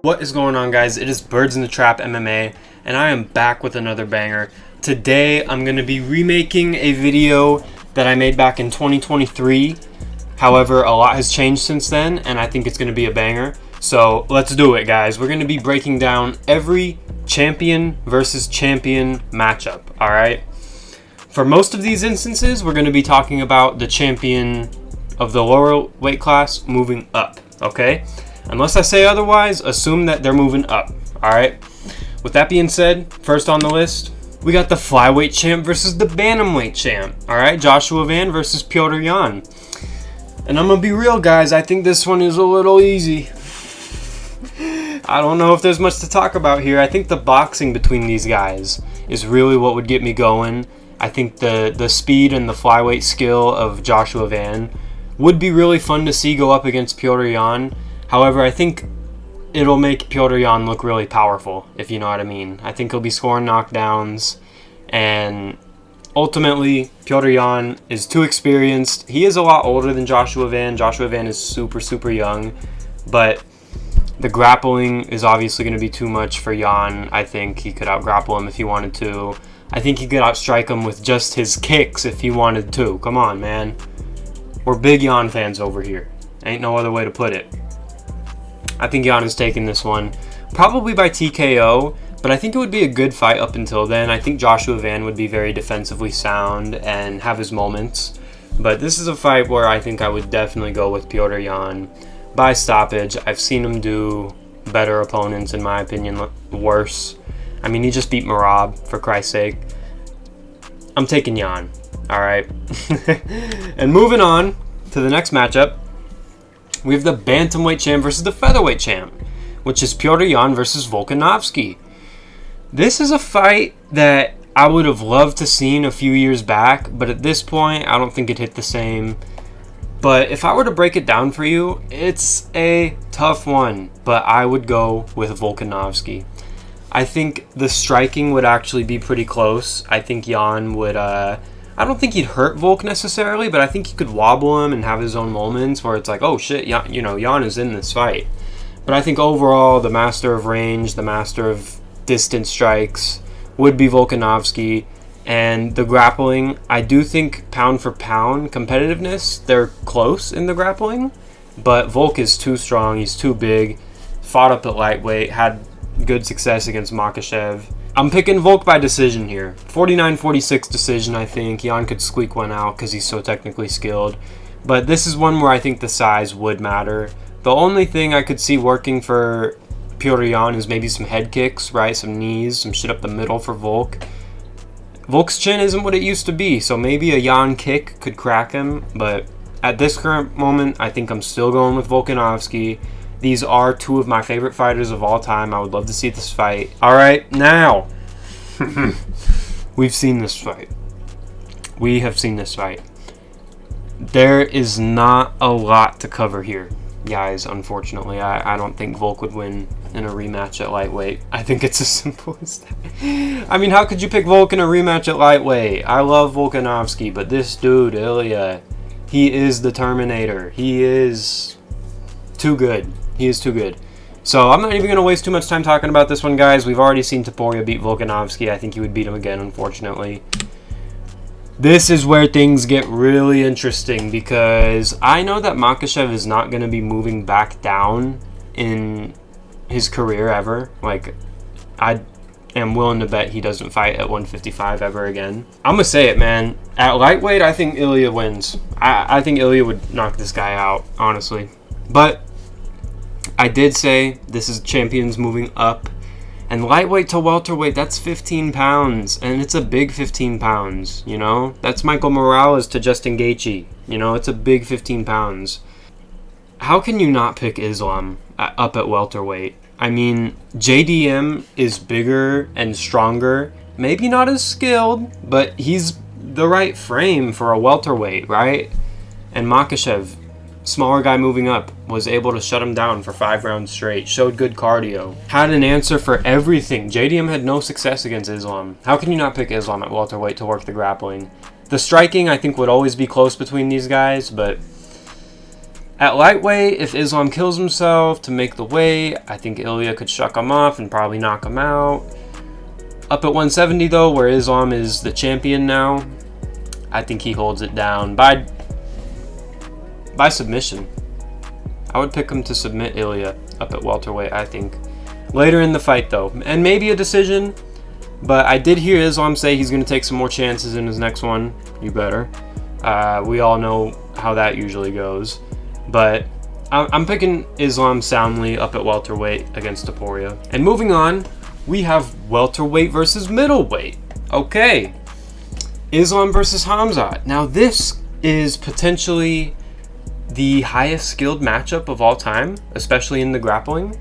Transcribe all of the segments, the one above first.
What is going on, guys? It is Birds in the Trap MMA, and I am back with another banger. Today I'm going to be remaking a video that I made back in 2023. However, a lot has changed since then, and I think it's going to be a banger. So let's do it, guys. We're going to be breaking down every champion versus champion matchup, alright? For most of these instances, we're going to be talking about the champion of the lower weight class moving up, okay? Unless I say otherwise, assume that they're moving up, alright? With that being said, first on the list, we got the flyweight champ versus the bantamweight champ, alright? Joshua Van versus Petr Yan. And I'm gonna be real, guys, I think this one is a little easy. I don't know if there's much to talk about here. I think the boxing between these guys is really what would get me going. I think the speed and the flyweight skill of Joshua Van would be really fun to see go up against Petr Yan. However, I think it'll make Petr Yan look really powerful, if you know what I mean. I think he'll be scoring knockdowns, and ultimately, Petr Yan is too experienced. He is a lot older than Joshua Van. Joshua Van is super, super young, but the grappling is obviously going to be too much for Yan. I think he could out-grapple him if he wanted to. I think he could outstrike him with just his kicks if he wanted to. Come on, man. We're big Yan fans over here. Ain't no other way to put it. I think Yan is taking this one, probably by TKO, but I think it would be a good fight up until then. I think Joshua Van would be very defensively sound and have his moments, but this is a fight where I think I would definitely go with Petr Yan by stoppage. I've seen him do better opponents, in my opinion, worse. I mean, he just beat Marab, for Christ's sake. I'm taking Yan, alright? And moving on to the next matchup, we have the bantamweight champ versus the featherweight champ, which is Petr Yan versus Volkanovski. This is a fight that I would have loved to seen a few years back, but at this point, I don't think it hit the same. But if I were to break it down for you, it's a tough one, but I would go with Volkanovski. I think the striking would actually be pretty close. I think Yan would, I don't think he'd hurt Volk necessarily, but I think he could wobble him and have his own moments where it's like, oh shit, Yan is in this fight. But I think overall, the master of range, the master of distance strikes would be Volkanovski. And the grappling, I do think pound for pound competitiveness, they're close in the grappling, but Volk is too strong, he's too big, fought up at lightweight, had good success against Makhachev. I'm picking Volk by decision here. 49-46 decision, I think. Yan could squeak one out because he's so technically skilled. But this is one where I think the size would matter. The only thing I could see working for Petr Yan is maybe some head kicks, right? Some knees, some shit up the middle for Volk. Volk's chin isn't what it used to be, so maybe a Yan kick could crack him. But at this current moment, I think I'm still going with Volkanovski. These are two of my favorite fighters of all time. I would love to see this fight. All right, now, we've seen this fight. We have seen this fight. There is not a lot to cover here, guys, unfortunately. I don't think Volk would win in a rematch at lightweight. I think it's as simple as that. I mean, how could you pick Volk in a rematch at lightweight? I love Volkanovski, but this dude, Ilya, he is the Terminator. He is too good. He is too good. So I'm not even going to waste too much time talking about this one, guys. We've already seen Topuria beat Volkanovski. I think he would beat him again, unfortunately. This is where things get really interesting because I know that Makhachev is not going to be moving back down in his career ever. Like, I am willing to bet he doesn't fight at 155 ever again. I'm going to say it, man. At lightweight, I think Ilya wins. I think Ilya would knock this guy out, honestly. But I did say this is champions moving up, and lightweight to welterweight, that's 15 pounds, and it's a big 15 pounds, you know? That's Michael Morales to Justin Gaethje, you know? It's a big 15 pounds. How can you not pick Islam up at welterweight? I mean, JDM is bigger and stronger, maybe not as skilled, but he's the right frame for a welterweight, right? And Makhachev, smaller guy moving up, was able to shut him down for 5 rounds straight, showed good cardio, had an answer for everything. JDM had no success against Islam. How can you not pick Islam at welterweight to work the grappling? The striking, I think, would always be close between these guys, but At lightweight, if Islam kills himself to make the weight, I think Ilya could shuck him off and probably knock him out. Up at 170 though, where Islam is the champion now, I think he holds it down by submission. I would pick him to submit Ilya up at welterweight, I think. Later in the fight though, and maybe a decision, but I did hear Islam say he's going to take some more chances in his next one. You better. We all know how that usually goes. But I'm picking Islam soundly up at welterweight against Topuria. And moving on, we have welterweight versus middleweight. Okay, Islam versus Khamzat. Now this is potentially the highest skilled matchup of all time, especially in the grappling.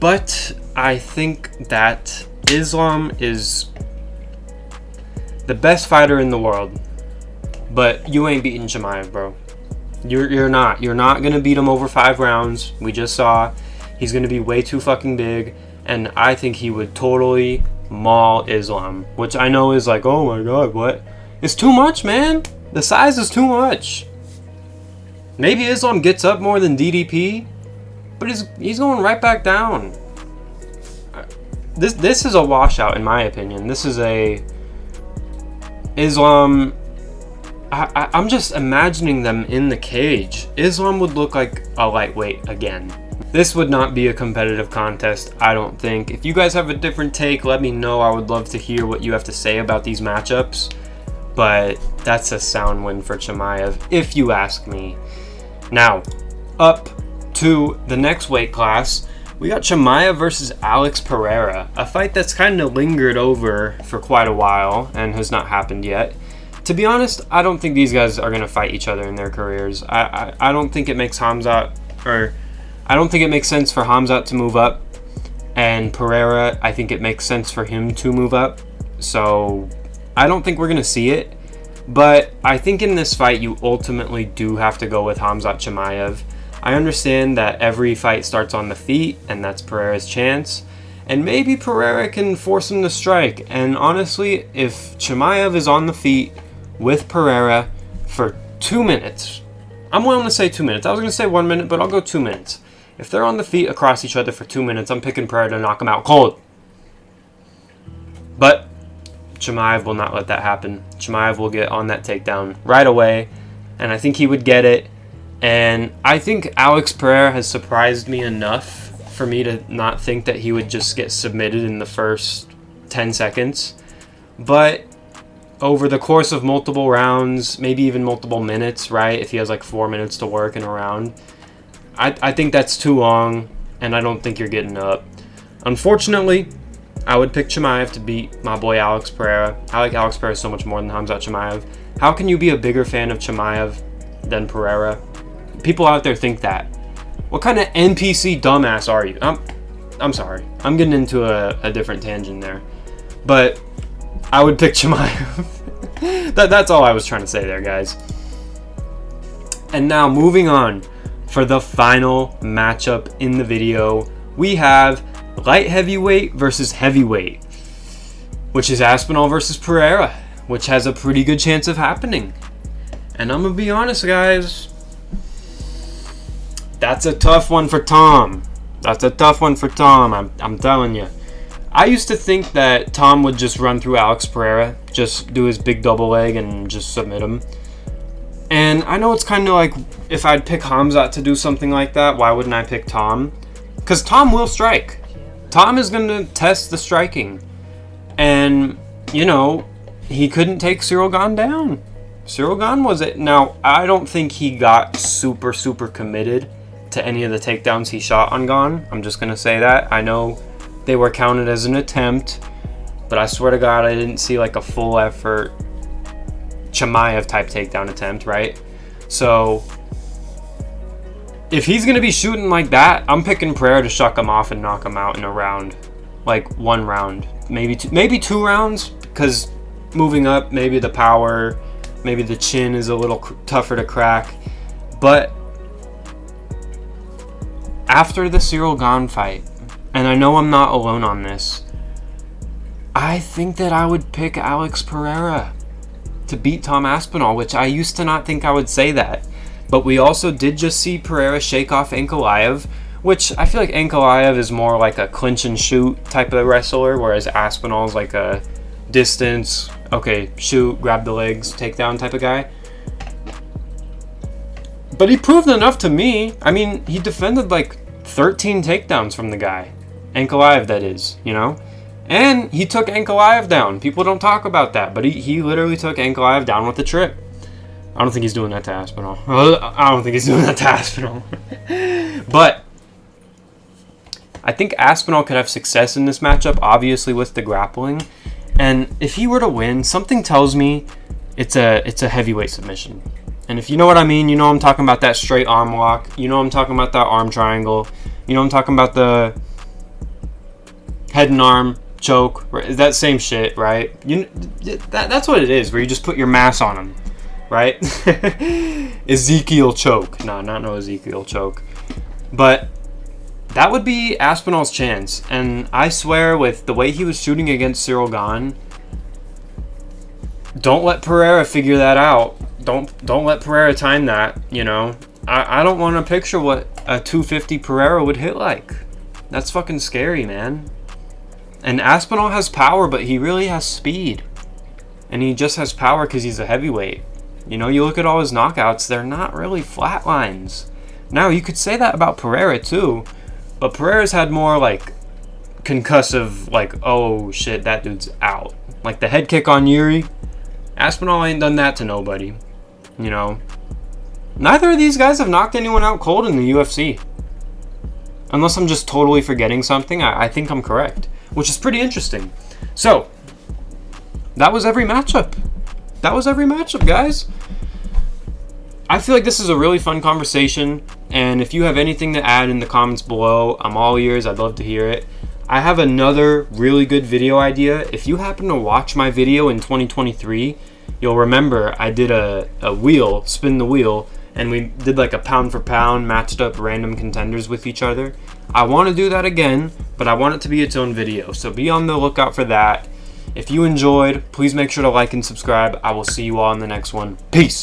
But I think that Islam is the best fighter in the world. But you ain't beating Chimaev, bro. You're not gonna beat him over 5 rounds. We just saw he's gonna be way too fucking big, and I think he would totally maul Islam, which I know is like, oh my god, what? It's too much, man. The size is too much. Maybe Islam gets up more than DDP, but he's going right back down. This is a washout in my opinion. This is a Islam. I'm just imagining them in the cage. Islam would look like a lightweight again. This would not be a competitive contest, I don't think. If you guys have a different take, let me know. I would love to hear what you have to say about these matchups. But that's a sound win for Chimaev, if you ask me. Now, up to the next weight class, we got Chimaev versus Alex Pereira. A fight that's kind of lingered over for quite a while and has not happened yet. To be honest, I don't think these guys are going to fight each other in their careers. I don't think it makes Khamzat, or I don't think it makes sense for Khamzat to move up. And Pereira, I think it makes sense for him to move up. So I don't think we're going to see it. But I think in this fight, you ultimately do have to go with Khamzat Chimaev. I understand that every fight starts on the feet, and that's Pereira's chance. And maybe Pereira can force him to strike. And honestly, if Chimaev is on the feet with Pereira for 2 minutes, I'm willing to say 2 minutes. I was going to say 1 minute, but I'll go 2 minutes. If they're on the feet across each other for 2 minutes, I'm picking Pereira to knock him out cold. But Chimaev will not let that happen. Chimaev will get on that takedown right away, and I think he would get it. And I think Alex Pereira has surprised me enough for me to not think that he would just get submitted in the first 10 seconds. But over the course of multiple rounds, maybe even multiple minutes, right? If he has like 4 minutes to work in a round, I think that's too long, and I don't think you're getting up. Unfortunately, I would pick Chimaev to beat my boy Alex Pereira. I like Alex Pereira so much more than Khamzat Chimaev. How can you be a bigger fan of Chimaev than Pereira? People out there think that. What kind of NPC dumbass are you? I'm sorry. I'm getting into a different tangent there. But I would pick Chimaev. That's all I was trying to say there, guys. And now moving on for the final matchup in the video, we have light heavyweight versus heavyweight, which is Aspinall versus Pereira, which has a pretty good chance of happening. And I'm going to be honest, guys. That's a tough one for Tom. That's a tough one for Tom, I'm telling you. I used to think that Tom would just run through Alex Pereira, just do his big double leg and just submit him. And I know it's kind of like, if I'd pick Khamzat to do something like that, why wouldn't I pick Tom? Because Tom will strike. Tom is going to test the striking. And, you know, he couldn't take Cyril Gane down. Cyril Gane was it. Now, I don't think he got super committed to any of the takedowns he shot on Gane. I'm just going to say that. I know they were counted as an attempt, but I swear to God, I didn't see like a full effort Chimaev type takedown attempt, right? So if he's going to be shooting like that, I'm picking Pereira to shuck him off and knock him out in a round. Like 1 round. Maybe two rounds, because moving up, maybe the power, maybe the chin is a little tougher to crack. But after the Cyril Gane fight, and I know I'm not alone on this, I think that I would pick Alex Pereira to beat Tom Aspinall, which I used to not think I would say that. But we also did just see Pereira shake off Ankalaev, which I feel like Ankalaev is more like a clinch and shoot type of wrestler, whereas Aspinall is like a distance, okay, shoot, grab the legs, takedown type of guy. But he proved enough to me. I mean, he defended like 13 takedowns from the guy. Ankalaev, that is, you know? And he took Ankalaev down. People don't talk about that, but he literally took Ankalaev down with the trip. I don't think he's doing that to Aspinall. I don't think he's doing that to Aspinall. But I think Aspinall could have success in this matchup, obviously with the grappling. And if he were to win, something tells me it's a heavyweight submission. And if you know what I mean, you know I'm talking about that straight arm lock. You know I'm talking about that arm triangle. You know I'm talking about the head and arm choke. That same shit, right? That's what it is, where you just put your mass on him, right? Ezekiel choke. No, not no Ezekiel choke. But that would be Aspinall's chance. And I swear, with the way he was shooting against Cyril Gane, don't let Pereira figure that out. Don't let Pereira time that, you know. I don't want to picture what a 250 Pereira would hit like. That's fucking scary, man. And Aspinall has power, but he really has speed. And he just has power because he's a heavyweight. You know, you look at all his knockouts, they're not really flat lines. Now, you could say that about Pereira too, but Pereira's had more like concussive, like, oh shit, that dude's out. Like the head kick on Yuri. Aspinall ain't done that to nobody. You know, neither of these guys have knocked anyone out cold in the UFC. Unless I'm just totally forgetting something, I think I'm correct, which is pretty interesting. So, that was every matchup. That was every matchup, guys. I feel like this is a really fun conversation, and if you have anything to add in the comments below, I'm all ears. I'd love to hear it. I have another really good video idea. If you happen to watch my video in 2023, you'll remember I did a wheel, spin the wheel, and we did like a pound for pound, matched up random contenders with each other. I want to do that again, but I want it to be its own video, so be on the lookout for that. If you enjoyed, please make sure to like and subscribe. I will see you all in the next one. Peace!